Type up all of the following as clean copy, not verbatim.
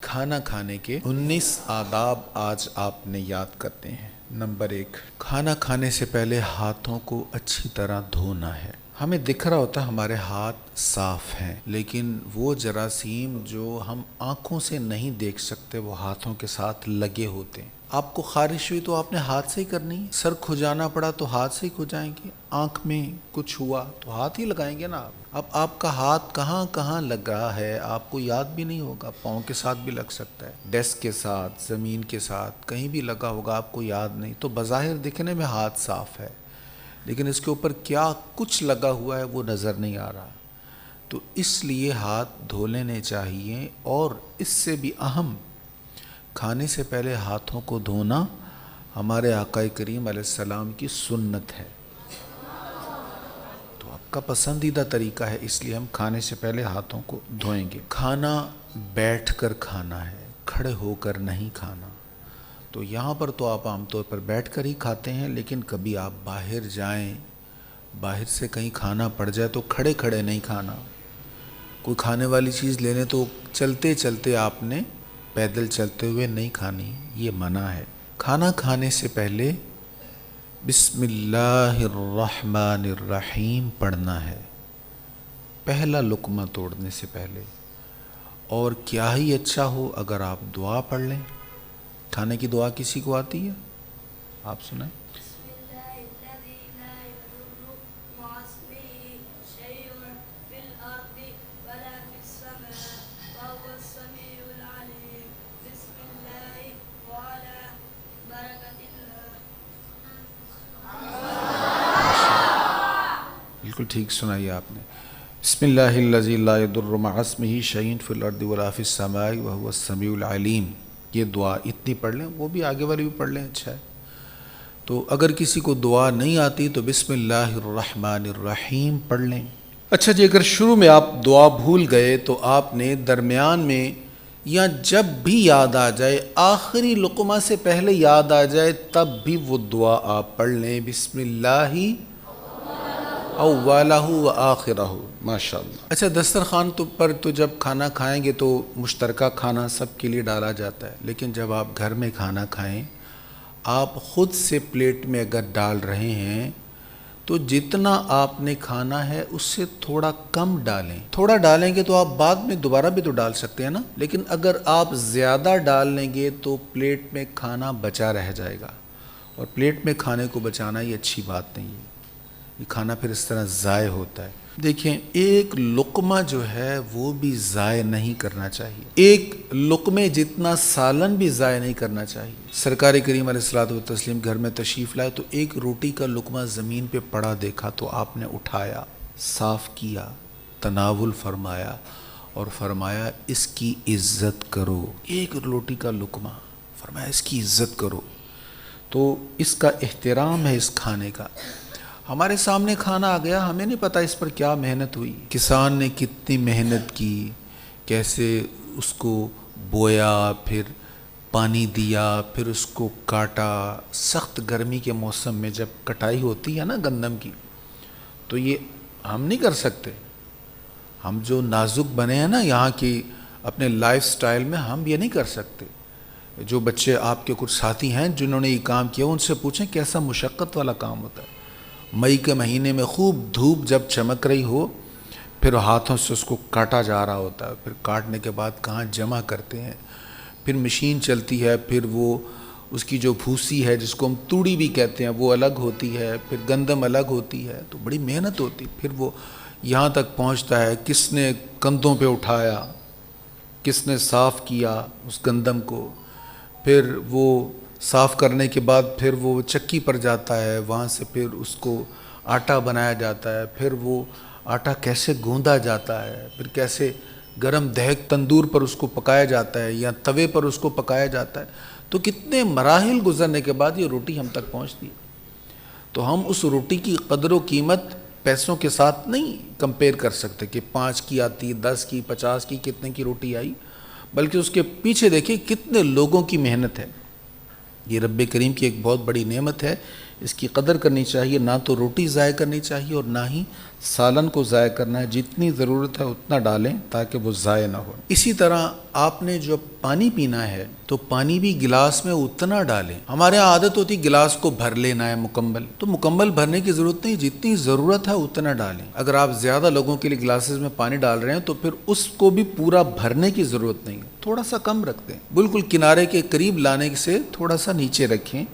کھانا کھانے کے 19 آداب آج آپ نے یاد کرنے ہیں۔ نمبر 1، کھانا کھانے سے پہلے ہاتھوں کو اچھی طرح دھونا ہے۔ ہمیں دکھ رہا ہوتا ہے ہمارے ہاتھ صاف ہیں، لیکن وہ جراثیم جو ہم آنکھوں سے نہیں دیکھ سکتے وہ ہاتھوں کے ساتھ لگے ہوتے ہیں۔ آپ کو خارش ہوئی تو آپ نے ہاتھ سے ہی کرنی ہے، سر کھجانا پڑا تو ہاتھ سے ہی کھجائیں گے، آنکھ میں کچھ ہوا تو ہاتھ ہی لگائیں گے نا آپ۔ اب آپ کا ہاتھ کہاں کہاں لگا ہے آپ کو یاد بھی نہیں ہوگا، پاؤں کے ساتھ بھی لگ سکتا ہے، ڈیسک کے ساتھ، زمین کے ساتھ، کہیں بھی لگا ہوگا آپ کو یاد نہیں، تو بظاہر دکھنے میں ہاتھ صاف ہے، لیکن اس کے اوپر کیا کچھ لگا ہوا ہے وہ نظر نہیں آ رہا۔ تو اس لیے ہاتھ دھو لینے چاہیے، اور اس سے بھی اہم، کھانے سے پہلے ہاتھوں کو دھونا ہمارے آقا کریم علیہ السلام کی سنت ہے، تو آپ کا پسندیدہ طریقہ ہے، اس لیے ہم کھانے سے پہلے ہاتھوں کو دھوئیں گے۔ کھانا بیٹھ کر کھانا ہے، کھڑے ہو کر نہیں کھانا۔ تو یہاں پر تو آپ عام طور پر بیٹھ کر ہی کھاتے ہیں، لیکن کبھی آپ باہر جائیں، باہر سے کہیں کھانا پڑ جائے تو کھڑے کھڑے نہیں کھانا۔ کوئی کھانے والی چیز لینے تو چلتے چلتے آپ نے پیدل چلتے ہوئے نہیں کھانی، یہ منع ہے۔ کھانا کھانے سے پہلے بسم اللہ الرحمن الرحیم پڑھنا ہے، پہلا لقمہ توڑنے سے پہلے۔ اور کیا ہی اچھا ہو اگر آپ دعا پڑھ لیں۔ کھانے کی دعا کسی کو آتی ہے؟ آپ سنیں۔ بالکل ٹھیک سنائی آپ نے۔ بسم اللہ الذی لا یضر مع اسمہ شیء فی الارض ولا فی السماء وہو السمیع العلیم، یہ دعا اتنی پڑھ لیں، وہ بھی آگے والی بھی پڑھ لیں، اچھا ہے۔ تو اگر کسی کو دعا نہیں آتی تو بسم اللہ الرحمن الرحیم پڑھ لیں۔ اچھا جی، اگر شروع میں آپ دعا بھول گئے تو آپ نے درمیان میں یا جب بھی یاد آ جائے، آخری لقمہ سے پہلے یاد آ جائے تب بھی وہ دعا آپ پڑھ لیں، بسم اللہ اولہ و آخرہ، ماشاءاللہ۔ اچھا، دسترخوان پر تو جب کھانا کھائیں گے تو مشترکہ کھانا سب کے لیے ڈالا جاتا ہے، لیکن جب آپ گھر میں کھانا کھائیں، آپ خود سے پلیٹ میں اگر ڈال رہے ہیں تو جتنا آپ نے کھانا ہے اس سے تھوڑا کم ڈالیں۔ تھوڑا ڈالیں گے تو آپ بعد میں دوبارہ بھی تو ڈال سکتے ہیں نا، لیکن اگر آپ زیادہ ڈال لیں گے تو پلیٹ میں کھانا بچا رہ جائے گا، اور پلیٹ میں کھانے کو بچانا یہ اچھی بات نہیں ہے، یہ کھانا پھر اس طرح ضائع ہوتا ہے۔ دیکھیں، ایک لقمہ جو ہے وہ بھی ضائع نہیں کرنا چاہیے، ایک لقمے جتنا سالن بھی ضائع نہیں کرنا چاہیے۔ سرکار کریم علیہ الصلوۃ والتسلیم گھر میں تشریف لائے تو ایک روٹی کا لقمہ زمین پہ پڑا دیکھا تو آپ نے اٹھایا، صاف کیا، تناول فرمایا اور فرمایا اس کی عزت کرو۔ ایک روٹی کا لقمہ، فرمایا اس کی عزت کرو، تو اس کا احترام ہے اس کھانے کا۔ ہمارے سامنے کھانا آ گیا، ہمیں نہیں پتہ اس پر کیا محنت ہوئی، کسان نے کتنی محنت کی، کیسے اس کو بویا، پھر پانی دیا، پھر اس کو کاٹا۔ سخت گرمی کے موسم میں جب کٹائی ہوتی ہے نا گندم کی، تو یہ ہم نہیں کر سکتے، ہم جو نازک بنے ہیں نا یہاں کی اپنے لائف سٹائل میں، ہم یہ نہیں کر سکتے۔ جو بچے آپ کے کچھ ساتھی ہیں جنہوں نے یہ کام کیا، ان سے پوچھیں کیسا مشقت والا کام ہوتا ہے۔ مئی کے مہینے میں خوب دھوپ جب چمک رہی ہو، پھر ہاتھوں سے اس کو کاٹا جا رہا ہوتا ہے، پھر کاٹنے کے بعد کہاں جمع کرتے ہیں، پھر مشین چلتی ہے، پھر وہ اس کی جو بھوسی ہے جس کو ہم توڑی بھی کہتے ہیں وہ الگ ہوتی ہے، پھر گندم الگ ہوتی ہے، تو بڑی محنت ہوتی، پھر وہ یہاں تک پہنچتا ہے، کس نے کندھوں پہ اٹھایا، کس نے صاف کیا اس گندم کو، پھر وہ صاف کرنے کے بعد پھر وہ چکی پر جاتا ہے، وہاں سے پھر اس کو آٹا بنایا جاتا ہے، پھر وہ آٹا کیسے گوندا جاتا ہے، پھر کیسے گرم دہک تندور پر اس کو پکایا جاتا ہے یا توے پر اس کو پکایا جاتا ہے، تو کتنے مراحل گزرنے کے بعد یہ روٹی ہم تک پہنچتی ہے۔ تو ہم اس روٹی کی قدر و قیمت پیسوں کے ساتھ نہیں کمپیئر کر سکتے کہ 5 کی آتی، 10 کی، 50 کی، کتنے کی روٹی آئی، بلکہ اس کے پیچھے دیکھیں کتنے لوگوں کی محنت ہے۔ یہ رب کریم کی ایک بہت بڑی نعمت ہے اس کی قدر کرنی چاہیے، نہ تو روٹی ضائع کرنی چاہیے اور نہ ہی سالن کو ضائع کرنا ہے، جتنی ضرورت ہے اتنا ڈالیں تاکہ وہ ضائع نہ ہو۔ اسی طرح آپ نے جو پانی پینا ہے تو پانی بھی گلاس میں اتنا ڈالیں۔ ہمارے یہاں عادت ہوتی گلاس کو بھر لینا ہے مکمل، تو مکمل بھرنے کی ضرورت نہیں، جتنی ضرورت ہے اتنا ڈالیں۔ اگر آپ زیادہ لوگوں کے لیے گلاسز میں پانی ڈال رہے ہیں تو پھر اس کو بھی پورا بھرنے کی ضرورت نہیں، تھوڑا سا کم رکھ دیں، بالکل کنارے کے قریب لانے سے تھوڑا سا نیچے رکھیں،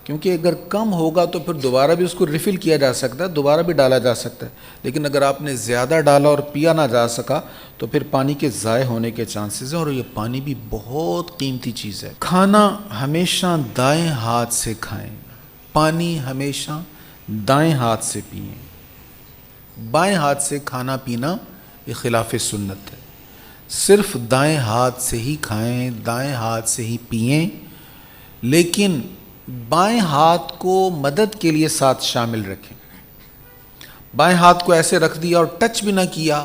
کیونکہ اگر کم ہوگا تو پھر دوبارہ بھی اس کو ریفل کیا جا سکتا ہے، دوبارہ بھی ڈالا جا سکتا ہے، لیکن اگر آپ نے زیادہ ڈالا اور پیا نہ جا سکا تو پھر پانی کے ضائع ہونے کے چانسز ہیں، اور یہ پانی بھی بہت قیمتی چیز ہے۔ کھانا ہمیشہ دائیں ہاتھ سے کھائیں، پانی ہمیشہ دائیں ہاتھ سے پئیں۔ بائیں ہاتھ سے کھانا پینا یہ خلاف سنت ہے، صرف دائیں ہاتھ سے ہی کھائیں، دائیں ہاتھ سے ہی پئیں، لیکن بائیں ہاتھ کو مدد کے لیے ساتھ شامل رکھیں۔ بائیں ہاتھ کو ایسے رکھ دیا اور ٹچ بھی نہ کیا،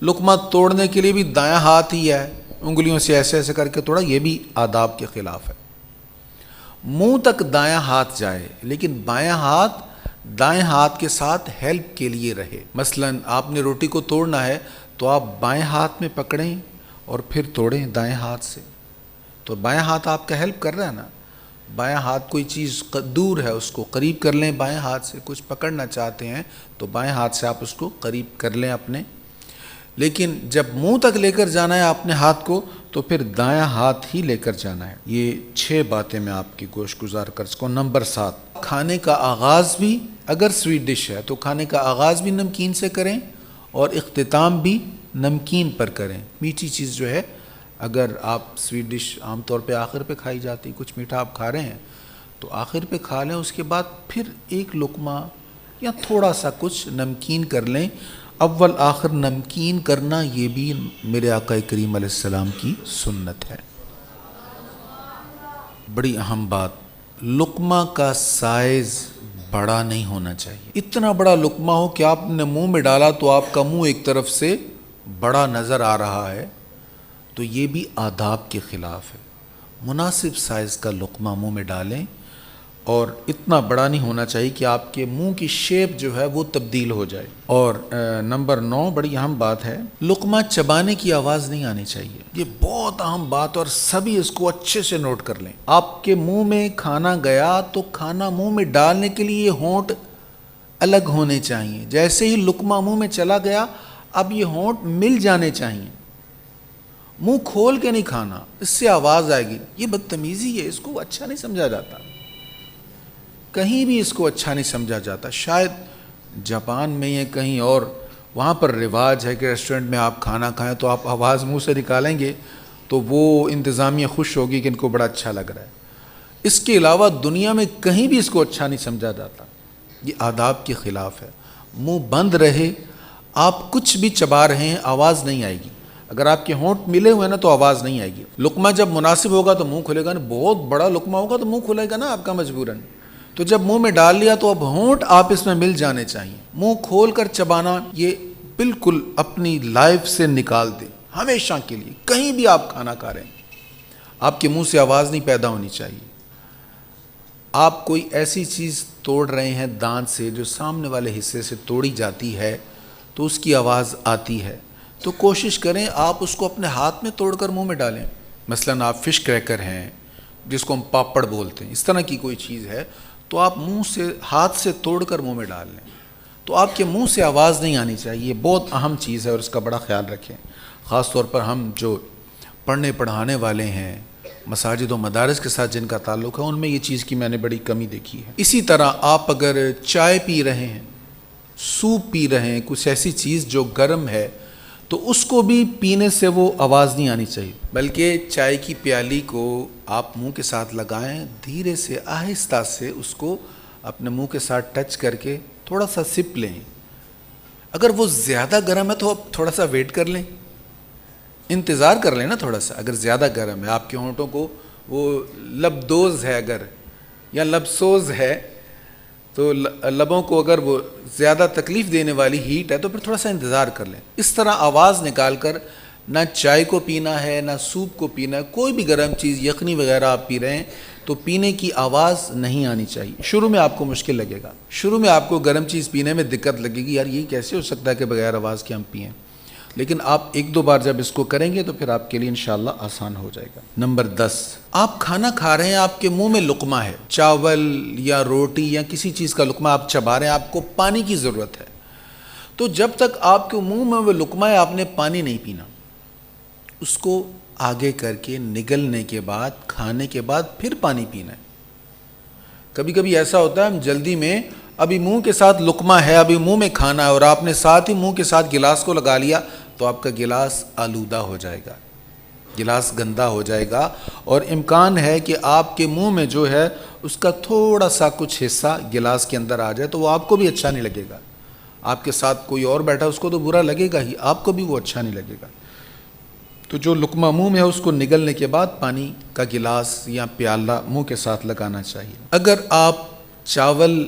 لقمہ توڑنے کے لیے بھی دائیں ہاتھ ہی ہے، انگلیوں سے ایسے ایسے کر کے توڑا، یہ بھی آداب کے خلاف ہے۔ منہ تک دائیں ہاتھ جائے لیکن بائیں ہاتھ دائیں ہاتھ کے ساتھ ہیلپ کے لیے رہے۔ مثلا آپ نے روٹی کو توڑنا ہے تو آپ بائیں ہاتھ میں پکڑیں اور پھر توڑیں دائیں ہاتھ سے، تو بائیں ہاتھ آپ کا ہیلپ کر رہا ہے نا۔ بائیں ہاتھ کوئی چیز دور ہے اس کو قریب کر لیں بائیں ہاتھ سے، کچھ پکڑنا چاہتے ہیں تو بائیں ہاتھ سے آپ اس کو قریب کر لیں اپنے، لیکن جب منہ تک لے کر جانا ہے اپنے ہاتھ کو تو پھر دائیں ہاتھ ہی لے کر جانا ہے۔ یہ 6 باتیں میں آپ کی گوش گزار کر سکوں۔ نمبر 7، کھانے کا آغاز بھی اگر سویٹ ڈش ہے تو کھانے کا آغاز بھی نمکین سے کریں اور اختتام بھی نمکین پر کریں۔ میٹھی چیز جو ہے، اگر آپ سویٹ ڈش عام طور پہ آخر پہ کھائی جاتی، کچھ میٹھا آپ کھا رہے ہیں تو آخر پہ کھا لیں، اس کے بعد پھر ایک لقمہ یا تھوڑا سا کچھ نمکین کر لیں۔ اول آخر نمکین کرنا یہ بھی میرے آقا کریم علیہ السلام کی سنت ہے۔ بڑی اہم بات، لقمہ کا سائز بڑا نہیں ہونا چاہیے۔ اتنا بڑا لقمہ ہو کہ آپ نے منہ میں ڈالا تو آپ کا منہ ایک طرف سے بڑا نظر آ رہا ہے، تو یہ بھی آداب کے خلاف ہے۔ مناسب سائز کا لقمہ منہ میں ڈالیں، اور اتنا بڑا نہیں ہونا چاہیے کہ آپ کے منہ کی شیپ جو ہے وہ تبدیل ہو جائے۔ اور نمبر 9 بڑی اہم بات ہے، لقمہ چبانے کی آواز نہیں آنی چاہیے۔ یہ بہت اہم بات، اور سبھی اس کو اچھے سے نوٹ کر لیں۔ آپ کے منہ میں کھانا گیا تو کھانا منہ میں ڈالنے کے لیے ہونٹ الگ ہونے چاہیے، جیسے ہی لقمہ منہ میں چلا گیا اب یہ ہونٹ مل جانے چاہیے۔ منہ کھول کے نہیں کھانا، اس سے آواز آئے گی، یہ بدتمیزی ہے، اس کو اچھا نہیں سمجھا جاتا، کہیں بھی اس کو اچھا نہیں سمجھا جاتا۔ شاید جاپان میں یا کہیں اور، وہاں پر رواج ہے کہ ریسٹورنٹ میں آپ کھانا کھائیں تو آپ آواز منہ سے نکالیں گے تو وہ انتظامیہ خوش ہوگی کہ ان کو بڑا اچھا لگ رہا ہے۔ اس کے علاوہ دنیا میں کہیں بھی اس کو اچھا نہیں سمجھا جاتا، یہ آداب کے خلاف ہے۔ منہ بند رہے، آپ کچھ بھی چبا رہے ہیں آواز نہیں آئے گی۔ اگر آپ کے ہونٹ ملے ہوئے نا تو آواز نہیں آئے گی۔ لقمہ جب مناسب ہوگا تو منہ کھلے گا، نا بہت بڑا لقمہ ہوگا تو منہ کھلے گا نا آپ کا مجبوراً۔ تو جب منہ میں ڈال لیا تو اب ہونٹ آپ اس میں مل جانے چاہیے۔ منہ کھول کر چبانا یہ بالکل اپنی لائف سے نکال دیں، ہمیشہ کے لیے۔ کہیں بھی آپ کھانا کھا رہے ہیں آپ کے منہ سے آواز نہیں پیدا ہونی چاہیے۔ آپ کوئی ایسی چیز توڑ رہے ہیں دانت سے جو سامنے والے حصے سے توڑی جاتی ہے تو اس کی آواز آتی ہے، تو کوشش کریں آپ اس کو اپنے ہاتھ میں توڑ کر منہ میں ڈالیں۔ مثلا آپ فش کریکر ہیں جس کو ہم پاپڑ بولتے ہیں، اس طرح کی کوئی چیز ہے تو آپ منہ سے ہاتھ سے توڑ کر منہ میں ڈال لیں، تو آپ کے منہ سے آواز نہیں آنی چاہیے۔ یہ بہت اہم چیز ہے اور اس کا بڑا خیال رکھیں، خاص طور پر ہم جو پڑھنے پڑھانے والے ہیں، مساجد و مدارس کے ساتھ جن کا تعلق ہے، ان میں یہ چیز کی میں نے بڑی کمی دیکھی ہے۔ اسی طرح آپ اگر چائے پی رہے ہیں، سوپ پی رہے ہیں، کچھ ایسی چیز جو گرم ہے، تو اس کو بھی پینے سے وہ آواز نہیں آنی چاہیے، بلکہ چائے کی پیالی کو آپ منہ کے ساتھ لگائیں، دھیرے سے آہستہ سے اس کو اپنے منہ کے ساتھ ٹچ کر کے تھوڑا سا سپ لیں۔ اگر وہ زیادہ گرم ہے تو آپ تھوڑا سا ویٹ کر لیں، انتظار کر لیں نا تھوڑا سا۔ اگر زیادہ گرم ہے، آپ کے ہونٹوں کو وہ لبدوز ہے اگر، یا لبسوز ہے، تو لبوں کو اگر وہ زیادہ تکلیف دینے والی ہیٹ ہے تو پھر تھوڑا سا انتظار کر لیں۔ اس طرح آواز نکال کر نہ چائے کو پینا ہے نہ سوپ کو پینا ہے، کوئی بھی گرم چیز یخنی وغیرہ آپ پی رہے ہیں، تو پینے کی آواز نہیں آنی چاہیے. شروع میں آپ کو مشکل لگے گا, شروع میں آپ کو گرم چیز پینے میں دقت لگے گی, یار یہ کیسے ہو سکتا ہے کہ بغیر آواز کے ہم پئیں, لیکن آپ ایک دو بار جب اس کو کریں گے تو پھر آپ کے لیے انشاءاللہ آسان ہو جائے گا. نمبر 10, آپ کھانا کھا رہے ہیں, آپ کے منہ میں لقمہ ہے, چاول یا روٹی یا کسی چیز کا لقمہ آپ چبا رہے ہیں, آپ کو پانی کی ضرورت ہے. تو جب تک آپ کے منہ میں وہ لقمہ ہے آپ نے پانی نہیں پینا, اس کو آگے کر کے نگلنے کے بعد, کھانے کے بعد پھر پانی پینا ہے. کبھی کبھی ایسا ہوتا ہے ہم جلدی میں, ابھی منہ کے ساتھ لقمہ ہے, ابھی منہ میں کھانا ہے اور آپ نے ساتھ ہی منہ کے ساتھ گلاس کو لگا لیا, تو آپ کا گلاس آلودہ ہو جائے گا, گلاس گندا ہو جائے گا, اور امکان ہے کہ آپ کے منہ میں جو ہے اس کا تھوڑا سا کچھ حصہ گلاس کے اندر آ جائے, تو وہ آپ کو بھی اچھا نہیں لگے گا. آپ کے ساتھ کوئی اور بیٹھا اس کو تو برا لگے گا ہی, آپ کو بھی وہ اچھا نہیں لگے گا. تو جو لقمہ منہ میں ہے اس کو نگلنے کے بعد پانی کا گلاس یا پیالہ منہ کے ساتھ لگانا چاہیے. اگر آپ چاول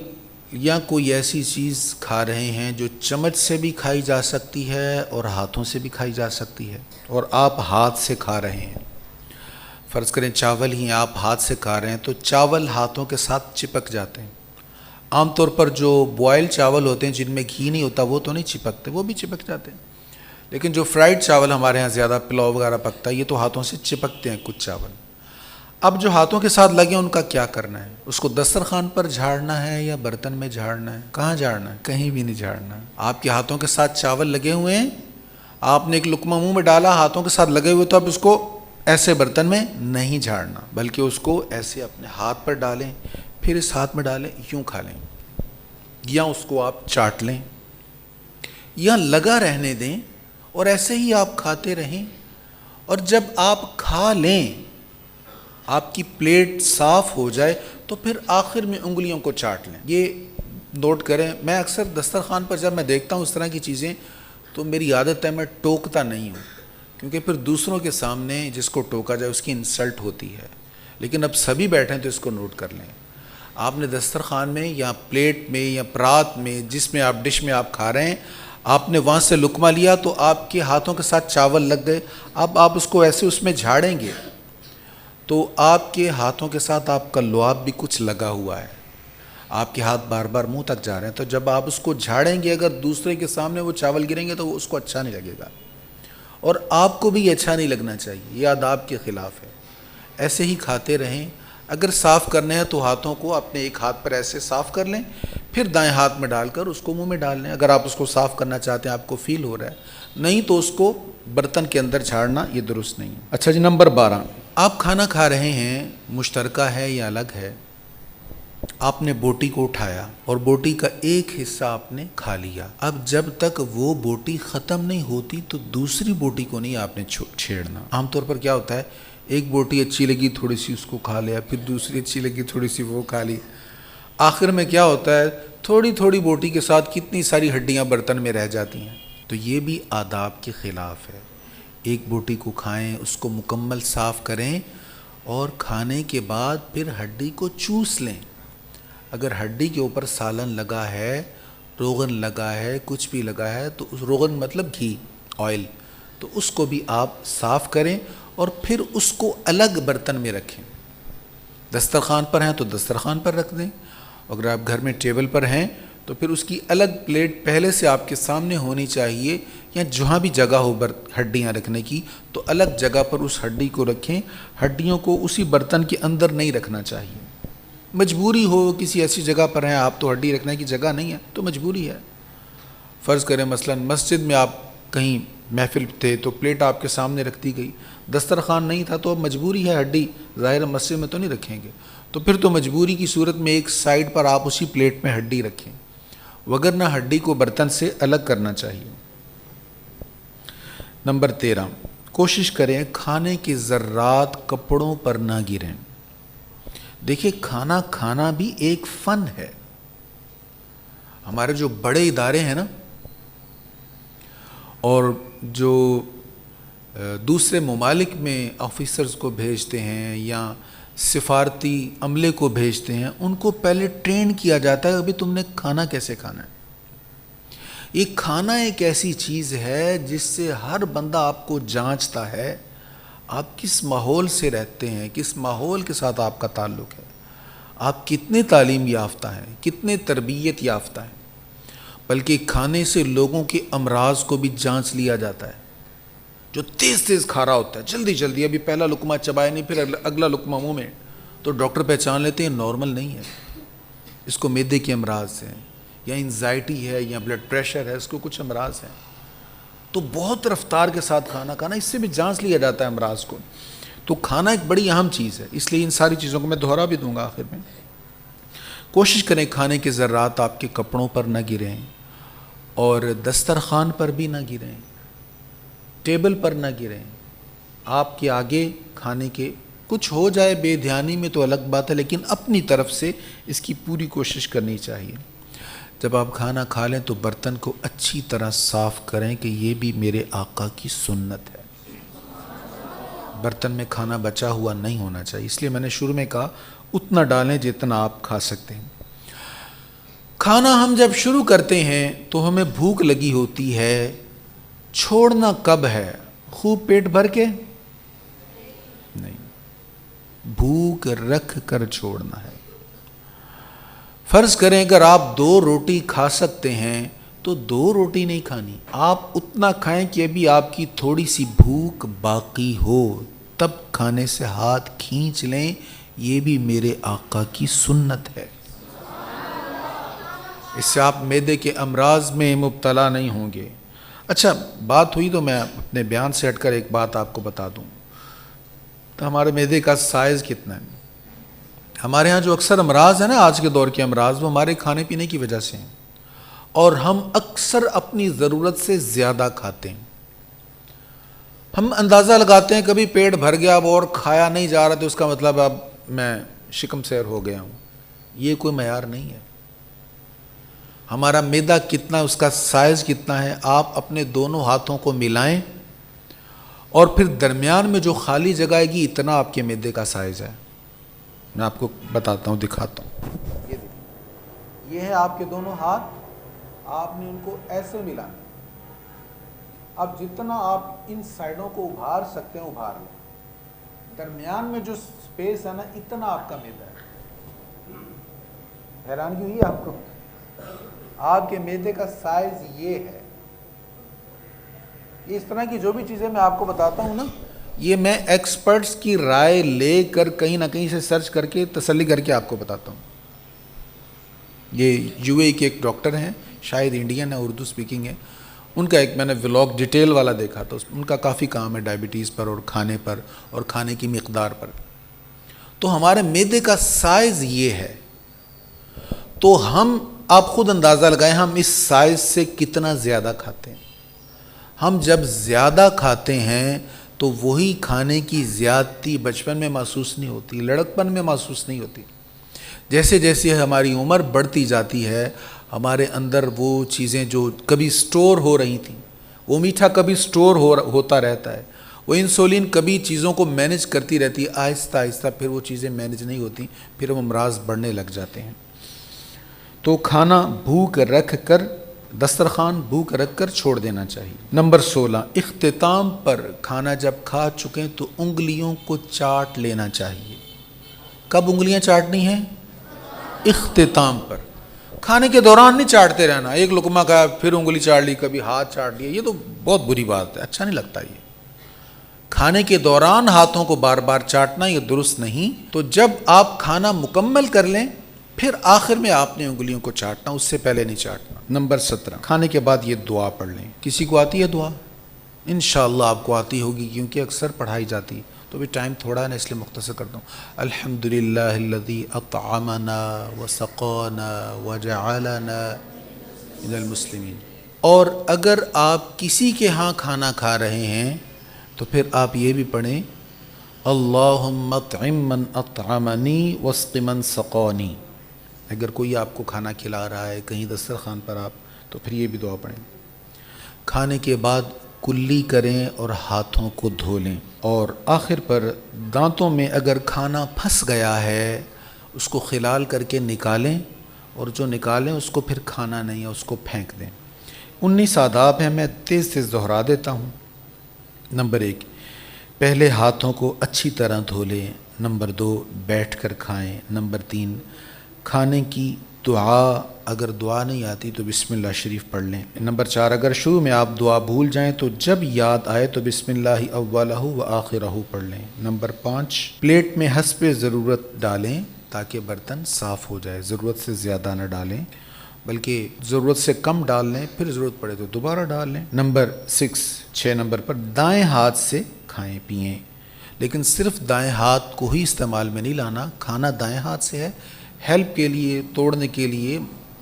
یا کوئی ایسی چیز کھا رہے ہیں جو چمچ سے بھی کھائی جا سکتی ہے اور ہاتھوں سے بھی کھائی جا سکتی ہے, اور آپ ہاتھ سے کھا رہے ہیں, فرض کریں چاول ہی آپ ہاتھ سے کھا رہے ہیں, تو چاول ہاتھوں کے ساتھ چپک جاتے ہیں. عام طور پر جو بوائل چاول ہوتے ہیں جن میں گھی نہیں ہوتا وہ تو نہیں چپکتے, وہ بھی چپک جاتے ہیں, لیکن جو فرائیڈ چاول ہمارے ہاں زیادہ پلاؤ وغیرہ پکتا ہے یہ تو ہاتھوں سے چپکتے ہیں کچھ چاول. اب جو ہاتھوں کے ساتھ لگے ان کا کیا کرنا ہے, اس کو دسترخوان پر جھاڑنا ہے یا برتن میں جھاڑنا ہے؟ کہاں جھاڑنا ہے؟ کہیں بھی نہیں جھاڑنا. آپ کے ہاتھوں کے ساتھ چاول لگے ہوئے ہیں, آپ نے ایک لقمہ منہ میں ڈالا, ہاتھوں کے ساتھ لگے ہوئے, تو اب اس کو ایسے برتن میں نہیں جھاڑنا, بلکہ اس کو ایسے اپنے ہاتھ پر ڈالیں, پھر اس ہاتھ میں ڈالیں, یوں کھا لیں, یا اس کو آپ چاٹ لیں, یا لگا رہنے دیں اور ایسے ہی آپ کھاتے رہیں. اور جب آپ کھا لیں, آپ کی پلیٹ صاف ہو جائے, تو پھر آخر میں انگلیوں کو چاٹ لیں. یہ نوٹ کریں, میں اکثر دسترخوان پر جب میں دیکھتا ہوں اس طرح کی چیزیں تو میری عادت ہے میں ٹوکتا نہیں ہوں, کیونکہ پھر دوسروں کے سامنے جس کو ٹوکا جائے اس کی انسلٹ ہوتی ہے. لیکن اب سبھی بیٹھے ہیں تو اس کو نوٹ کر لیں. آپ نے دسترخوان میں یا پلیٹ میں یا پرات میں جس میں آپ ڈش میں آپ کھا رہے ہیں, آپ نے وہاں سے لقمہ لیا تو آپ کے ہاتھوں کے ساتھ چاول لگ گئے. اب آپ اس کو ایسے اس میں جھاڑیں گے تو آپ کے ہاتھوں کے ساتھ آپ کا لعاب بھی کچھ لگا ہوا ہے, آپ کے ہاتھ بار بار منہ تک جا رہے ہیں. تو جب آپ اس کو جھاڑیں گے, اگر دوسرے کے سامنے وہ چاول گریں گے تو وہ اس کو اچھا نہیں لگے گا, اور آپ کو بھی اچھا نہیں لگنا چاہیے, یہ آداب کے خلاف ہے. ایسے ہی کھاتے رہیں. اگر صاف کرنے ہیں تو ہاتھوں کو اپنے ایک ہاتھ پر ایسے صاف کر لیں, پھر دائیں ہاتھ میں ڈال کر اس کو منہ میں ڈال لیں. اگر آپ اس کو صاف کرنا چاہتے ہیں, آپ کو فیل ہو رہا ہے, نہیں تو اس کو برتن کے اندر جھاڑنا یہ درست نہیں ہے. اچھا جی, نمبر 12, آپ کھانا کھا رہے ہیں, مشترکہ ہے یا الگ ہے, آپ نے بوٹی کو اٹھایا اور بوٹی کا ایک حصہ آپ نے کھا لیا. اب جب تک وہ بوٹی ختم نہیں ہوتی تو دوسری بوٹی کو نہیں آپ نے چھیڑنا. عام طور پر کیا ہوتا ہے, ایک بوٹی اچھی لگی تھوڑی سی اس کو کھا لیا, پھر دوسری اچھی لگی تھوڑی سی وہ کھا لی, آخر میں کیا ہوتا ہے تھوڑی تھوڑی بوٹی کے ساتھ کتنی ساری ہڈیاں برتن میں رہ جاتی ہیں. تو یہ بھی آداب کے خلاف ہے. ایک بوٹی کو کھائیں, اس کو مکمل صاف کریں, اور کھانے کے بعد پھر ہڈی کو چوس لیں. اگر ہڈی کے اوپر سالن لگا ہے, روغن لگا ہے, کچھ بھی لگا ہے, تو اس روغن مطلب گھی, آئل, تو اس کو بھی آپ صاف کریں اور پھر اس کو الگ برتن میں رکھیں. دسترخوان پر ہیں تو دسترخوان پر رکھ دیں, اگر آپ گھر میں ٹیبل پر ہیں تو پھر اس کی الگ پلیٹ پہلے سے آپ کے سامنے ہونی چاہیے, یا جہاں بھی جگہ ہو ہڈیاں رکھنے کی تو الگ جگہ پر اس ہڈی کو رکھیں. ہڈیوں کو اسی برتن کے اندر نہیں رکھنا چاہیے. مجبوری ہو, کسی ایسی جگہ پر ہیں آپ تو ہڈی رکھنے کی جگہ نہیں ہے تو مجبوری ہے. فرض کریں مثلا مسجد میں آپ کہیں محفل تھے تو پلیٹ آپ کے سامنے رکھ دی گئی, دسترخوان نہیں تھا تو اب مجبوری ہے, ہڈی ظاہر مسجد میں تو نہیں رکھیں گے, تو پھر تو مجبوری کی صورت میں ایک سائڈ پر آپ اسی پلیٹ میں ہڈی رکھیں, وگرنہ ہڈی کو برتن سے الگ کرنا چاہیے. نمبر 13, کوشش کریں کھانے کے ذرات کپڑوں پر نہ گریں. دیکھیں کھانا کھانا بھی ایک فن ہے. ہمارے جو بڑے ادارے ہیں نا, اور جو دوسرے ممالک میں آفیسرز کو بھیجتے ہیں یا سفارتی عملے کو بھیجتے ہیں, ان کو پہلے ٹرین کیا جاتا ہے ابھی تم نے کھانا کیسے کھانا ہے. یہ کھانا ایک ایسی چیز ہے جس سے ہر بندہ آپ کو جانچتا ہے, آپ کس ماحول سے رہتے ہیں، کس ماحول کے ساتھ آپ کا تعلق ہے، آپ کتنے تعلیم یافتہ ہیں، کتنے تربیت یافتہ ہیں۔ بلکہ کھانے سے لوگوں کے امراض کو بھی جانچ لیا جاتا ہے۔ جو تیز تیز کھا رہا ہوتا ہے، جلدی جلدی، ابھی پہلا لقمہ چبائے نہیں، پھر اگلا لقمہ منہ میں، تو ڈاکٹر پہچان لیتے ہیں نارمل نہیں ہے، اس کو معدے کے امراض ہیں، یا انزائٹی ہے، یا بلڈ پریشر ہے، اس کو کچھ امراض ہیں۔ تو بہت رفتار کے ساتھ کھانا کھانا، اس سے بھی جانچ لیا جاتا ہے امراض کو۔ تو کھانا ایک بڑی اہم چیز ہے، اس لیے ان ساری چیزوں کو میں دہرا بھی دوں گا آخر میں۔ کوشش کریں کھانے کے ذرات آپ کے کپڑوں پر نہ گریں، اور دسترخوان پر بھی نہ گریں، ٹیبل پر نہ گریں، آپ کے آگے کھانے کے کچھ ہو جائے بے دھیانی میں تو الگ بات ہے، لیکن اپنی طرف سے اس کی پوری کوشش کرنی چاہیے۔ جب آپ کھانا کھا لیں تو برتن کو اچھی طرح صاف کریں کہ یہ بھی میرے آقا کی سنت ہے۔ برتن میں کھانا بچا ہوا نہیں ہونا چاہیے، اس لیے میں نے شروع میں کہا اتنا ڈالیں جتنا آپ کھا سکتے ہیں۔ کھانا ہم جب شروع کرتے ہیں تو ہمیں بھوک لگی ہوتی ہے، چھوڑنا کب ہے؟ خوب پیٹ بھر کے نہیں، بھوک رکھ کر چھوڑنا ہے۔ فرض کریں اگر آپ 2 روٹی کھا سکتے ہیں تو 2 روٹی نہیں کھانی، آپ اتنا کھائیں کہ ابھی آپ کی تھوڑی سی بھوک باقی ہو، تب کھانے سے ہاتھ کھینچ لیں، یہ بھی میرے آقا کی سنت ہے۔ اس سے آپ معدے کے امراض میں مبتلا نہیں ہوں گے۔ اچھا بات ہوئی تو میں اپنے بیان سے ہٹ کر ایک بات آپ کو بتا دوں، تو ہمارے معدے کا سائز کتنا ہے؟ ہمارے ہاں جو اکثر امراض ہیں نا، آج کے دور کے امراض، وہ ہمارے کھانے پینے کی وجہ سے ہیں، اور ہم اکثر اپنی ضرورت سے زیادہ کھاتے ہیں۔ ہم اندازہ لگاتے ہیں کبھی پیٹ بھر گیا اب اور کھایا نہیں جا رہا تو اس کا مطلب اب میں شکم سیر ہو گیا ہوں، یہ کوئی معیار نہیں ہے۔ ہمارا معدہ کتنا، اس کا سائز کتنا ہے، آپ اپنے دونوں ہاتھوں کو ملائیں اور پھر درمیان میں جو خالی جگہ آئے گی اتنا آپ کے معدے کا سائز ہے۔ میں آپ کو بتاتا ہوں، دکھاتا ہوں، یہ ہے آپ کے دونوں ہاتھ، آپ نے ان کو ایسے ملانا۔ اب جتنا آپ ان سائڈوں کو ابھار سکتے ہیں ابھار لیں، درمیان میں جو سپیس ہے نا اتنا آپ کا معدہ ہے۔ حیرانگی ہوئی آپ کو؟ آپ کے معدے کا سائز یہ ہے۔ اس طرح کی جو بھی چیزیں میں آپ کو بتاتا ہوں نا، یہ میں ایکسپرٹس کی رائے لے کر کہیں نہ کہیں سے سرچ کر کے تسلی کر کے آپ کو بتاتا ہوں۔ یہ یو اے کے ایک ڈاکٹر ہیں، شاید انڈین ہے، اردو سپیکنگ ہے، ان کا ایک میں نے ولاگ ڈیٹیل والا دیکھا تو ان کا کافی کام ہے ڈائبٹیز پر اور کھانے پر اور کھانے کی مقدار پر۔ تو ہمارے معدے کا سائز یہ ہے، تو ہم آپ خود اندازہ لگائیں ہم اس سائز سے کتنا زیادہ کھاتے ہیں۔ ہم جب زیادہ کھاتے ہیں تو وہی کھانے کی زیادتی بچپن میں محسوس نہیں ہوتی، لڑکپن میں محسوس نہیں ہوتی۔ جیسے جیسے ہماری عمر بڑھتی جاتی ہے، ہمارے اندر وہ چیزیں جو کبھی سٹور ہو رہی تھیں، وہ میٹھا کبھی سٹور ہوتا رہتا ہے، وہ انسولین کبھی چیزوں کو مینج کرتی رہتی ہے، آہستہ آہستہ پھر وہ چیزیں مینج نہیں ہوتی، پھر وہ امراض بڑھنے لگ جاتے ہیں۔ تو کھانا بھوک رکھ کر، دسترخوان بھوک رکھ کر چھوڑ دینا چاہیے۔ نمبر 16، اختتام پر کھانا جب کھا چکیں تو انگلیوں کو چاٹ لینا چاہیے۔ کب انگلیاں چاٹنی ہیں؟ اختتام پر۔ کھانے کے دوران نہیں چاٹتے رہنا، ایک لقمہ کھایا پھر انگلی چاٹ لی، کبھی ہاتھ چاٹ لیا، یہ تو بہت بری بات ہے، اچھا نہیں لگتا یہ۔ کھانے کے دوران ہاتھوں کو بار بار چاٹنا یہ درست نہیں۔ تو جب آپ کھانا مکمل کر لیں پھر آخر میں آپ نے انگلیوں کو چاٹنا، اس سے پہلے نہیں چاٹنا۔ نمبر 17، کھانے کے بعد یہ دعا پڑھ لیں۔ کسی کو آتی ہے دعا؟ انشاءاللہ آپ کو آتی ہوگی، کیونکہ اکثر پڑھائی جاتی، تو بھی ٹائم تھوڑا ہے نا اس لیے مختصر کرتا ہوں۔ الحمدللہ الذی اطعمنا وسقانا وجعلنا من المسلمین۔ اور اگر آپ کسی کے ہاں کھانا کھا رہے ہیں تو پھر آپ یہ بھی پڑھیں، اللہم اطعم من اطعمنی واسق من سقانی۔ اگر کوئی آپ کو کھانا کھلا رہا ہے کہیں دسترخوان پر آپ، تو پھر یہ بھی دعا پڑھیں۔ کھانے کے بعد کلی کریں اور ہاتھوں کو دھو لیں، اور آخر پر دانتوں میں اگر کھانا پھنس گیا ہے اس کو خلال کر کے نکالیں، اور جو نکالیں اس کو پھر کھانا نہیں ہے، اس کو پھینک دیں۔ 19 آداب ہیں، میں تیز تیز دہرا دیتا ہوں۔ نمبر 1، پہلے ہاتھوں کو اچھی طرح دھو لیں۔ نمبر 2 بیٹھ کر کھائیں۔ نمبر 3 کھانے کی دعا، اگر دعا نہیں آتی تو بسم اللہ شریف پڑھ لیں۔ نمبر 4 اگر شروع میں آپ دعا بھول جائیں تو جب یاد آئے تو بسم اللہ اولہ و آخرہ پڑھ لیں۔ نمبر 5 پلیٹ میں حسب ضرورت ڈالیں تاکہ برتن صاف ہو جائے، ضرورت سے زیادہ نہ ڈالیں بلکہ ضرورت سے کم ڈال لیں، پھر ضرورت پڑے تو دوبارہ ڈال لیں۔ نمبر 6 نمبر پر دائیں ہاتھ سے کھائیں پئیں، لیکن صرف دائیں ہاتھ کو ہی استعمال میں نہیں لانا، کھانا دائیں ہاتھ سے ہے، ہیلپ کے لیے، توڑنے کے لیے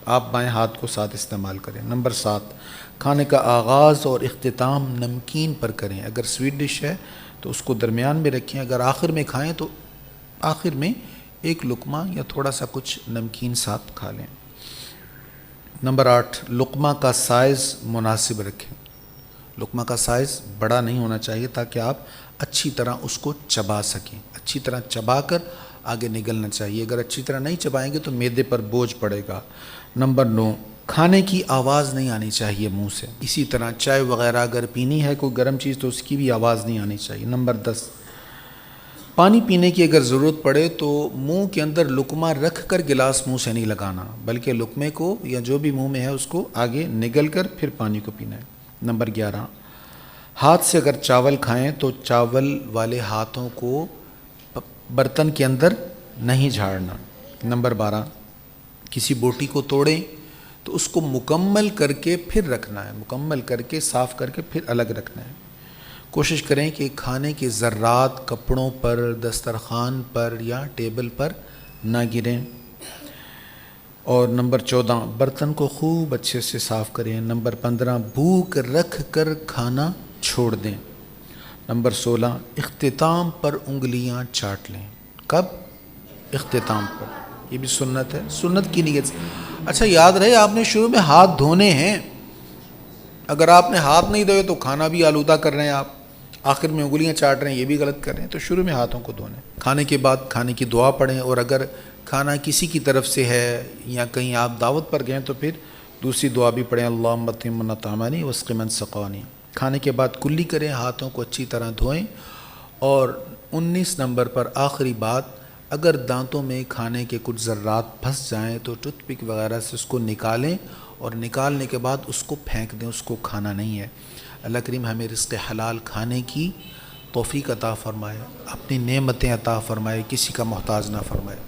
آپ بائیں ہاتھ کو ساتھ استعمال کریں۔ نمبر 7 کھانے کا آغاز اور اختتام نمکین پر کریں، اگر سویٹ ڈش ہے تو اس کو درمیان میں رکھیں، اگر آخر میں کھائیں تو آخر میں ایک لقمہ یا تھوڑا سا کچھ نمکین ساتھ کھا لیں۔ نمبر 8 لقمہ کا سائز مناسب رکھیں، لقمہ کا سائز بڑا نہیں ہونا چاہیے تاکہ آپ اچھی طرح اس کو چبا سکیں، اچھی طرح چبا کر آگے نگلنا چاہیے، اگر اچھی طرح نہیں چبائیں گے تو معدے پر بوجھ پڑے گا۔ نمبر 9 کھانے کی آواز نہیں آنی چاہیے منہ سے، اسی طرح چائے وغیرہ اگر پینی ہے کوئی گرم چیز تو اس کی بھی آواز نہیں آنی چاہیے۔ نمبر 10 پانی پینے کی اگر ضرورت پڑے تو منہ کے اندر لقمہ رکھ کر گلاس منہ سے نہیں لگانا، بلکہ لقمے کو یا جو بھی منہ میں ہے اس کو آگے نگل کر پھر پانی کو پینا ہے۔ نمبر 11 ہاتھ سے اگر چاول کھائیں تو چاول والے ہاتھوں کو برتن کے اندر نہیں جھاڑنا۔ نمبر 12 کسی بوٹی کو توڑیں تو اس کو مکمل کر کے پھر رکھنا ہے، مکمل کر کے صاف کر کے پھر الگ رکھنا ہے۔ کوشش کریں کہ کھانے کے ذرات کپڑوں پر، دسترخوان پر یا ٹیبل پر نہ گریں۔ اور نمبر 14 برتن کو خوب اچھے سے صاف کریں۔ نمبر 15 بھوک رکھ کر کھانا چھوڑ دیں۔ نمبر 16 اختتام پر انگلیاں چاٹ لیں۔ کب؟ اختتام پر، یہ بھی سنت ہے، سنت کی نیت سے۔ اچھا یاد رہے آپ نے شروع میں ہاتھ دھونے ہیں، اگر آپ نے ہاتھ نہیں دھوئے تو کھانا بھی آلودہ کر رہے ہیں آپ، آخر میں انگلیاں چاٹ رہے ہیں، یہ بھی غلط کر رہے ہیں، تو شروع میں ہاتھوں کو دھونے۔ کھانے کے بعد کھانے کی دعا پڑھیں، اور اگر کھانا کسی کی طرف سے ہے یا کہیں آپ دعوت پر گئے تو پھر دوسری دعا بھی پڑھیں، اللہم اطعم من اطعمنی واسق من سقانی۔ کھانے کے بعد کلی کریں، ہاتھوں کو اچھی طرح دھوئیں۔ اور 19 نمبر پر آخری بات، اگر دانتوں میں کھانے کے کچھ ذرات پھنس جائیں تو ٹوتھ پک وغیرہ سے اس کو نکالیں، اور نکالنے کے بعد اس کو پھینک دیں، اس کو کھانا نہیں ہے۔ اللہ کریم ہمیں رزق حلال کھانے کی توفیق عطا فرمائے، اپنی نعمتیں عطا فرمائے، کسی کا محتاج نہ فرمائے۔